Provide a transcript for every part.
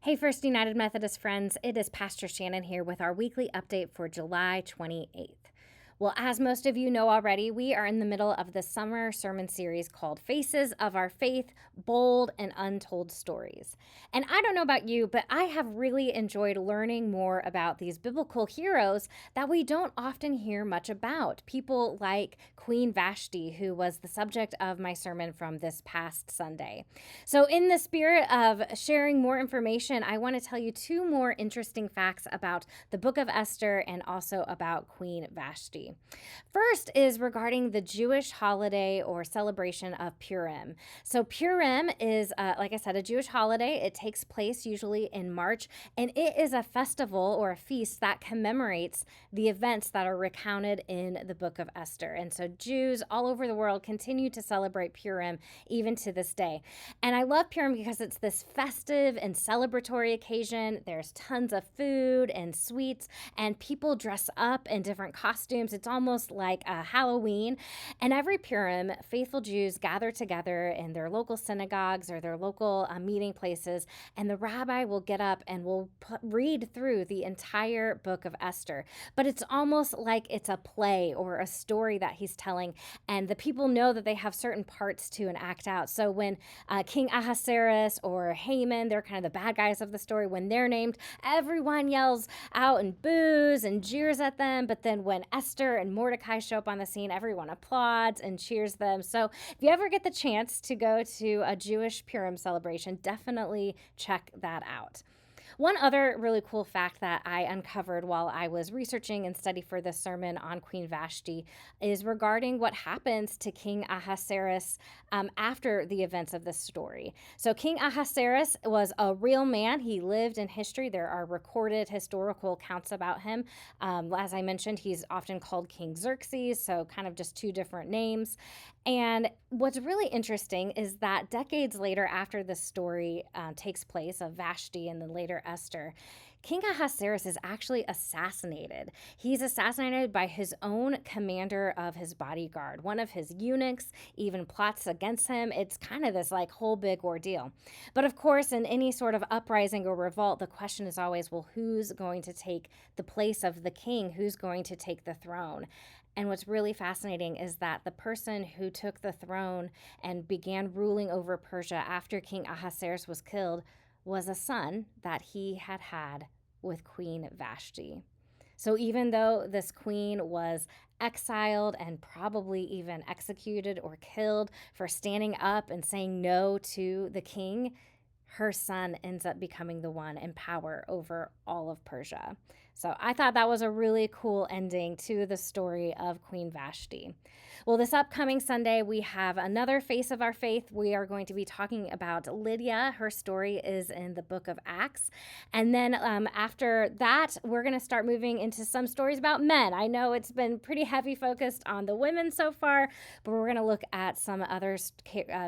Hey, First United Methodist friends, it is Pastor Shannon here with our weekly update for July 28th. Well, as most of you know already, we are in the middle of the summer sermon series called Faces of Our Faith, Bold and Untold Stories. And I don't know about you, but I have really enjoyed learning more about these biblical heroes that we don't often hear much about. People like Queen Vashti, who was the subject of my sermon from this past Sunday. So, in the spirit of sharing more information, I want to tell you two more interesting facts about the book of Esther and also about Queen Vashti. First is regarding the Jewish holiday or celebration of Purim. So, Purim is, like I said, a Jewish holiday. It takes place usually in March, and it is a festival or a feast that commemorates the events that are recounted in the book of Esther. And so, Jews all over the world continue to celebrate Purim even to this day. And I love Purim because it's this festive and celebratory occasion. There's tons of food and sweets, and people dress up in different costumes. It's almost like a Halloween. And every Purim, faithful Jews gather together in their local synagogues or their local meeting places, and the rabbi will get up and will read through the entire book of Esther. But it's almost like it's a play or a story that he's telling, and the people know that they have certain parts to enact out. So when King Ahasuerus or Haman, they're kind of the bad guys of the story, when they're named, everyone yells out and boos and jeers at them. But then when Esther and Mordecai show up on the scene, everyone applauds and cheers them. So if you ever get the chance to go to a Jewish Purim celebration, definitely check that out. One other really cool fact that I uncovered while I was researching and studying for this sermon on Queen Vashti is regarding what happens to King Ahasuerus after the events of this story. So King Ahasuerus was a real man. He lived in history. There are recorded historical accounts about him. As I mentioned, he's often called King Xerxes, so kind of just two different names. And what's really interesting is that decades later, after the story takes place of Vashti and then later Esther, King Ahasuerus is actually assassinated. He's assassinated by his own commander of his bodyguard. One of his eunuchs even plots against him. It's kind of this like whole big ordeal. But of course, in any sort of uprising or revolt, the question is always, well, who's going to take the place of the king? Who's going to take the throne? And what's really fascinating is that the person who took the throne and began ruling over Persia after King Ahasuerus was killed was a son that he had had with Queen Vashti. So even though this queen was exiled and probably even executed or killed for standing up and saying no to the king, her son ends up becoming the one in power over all of Persia. So I thought that was a really cool ending to the story of Queen Vashti. Well, this upcoming Sunday, we have another Face of Our Faith. We are going to be talking about Lydia. Her story is in the book of Acts. And then after that, we're going to start moving into some stories about men. I know it's been pretty heavy focused on the women so far, but we're going to look at some other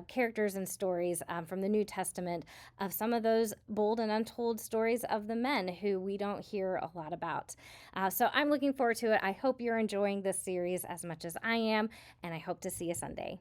characters and stories from the New Testament of some of those bold and untold stories of the men who we don't hear a lot about. So I'm looking forward to it. I hope you're enjoying this series as much as I am, and I hope to see you Sunday.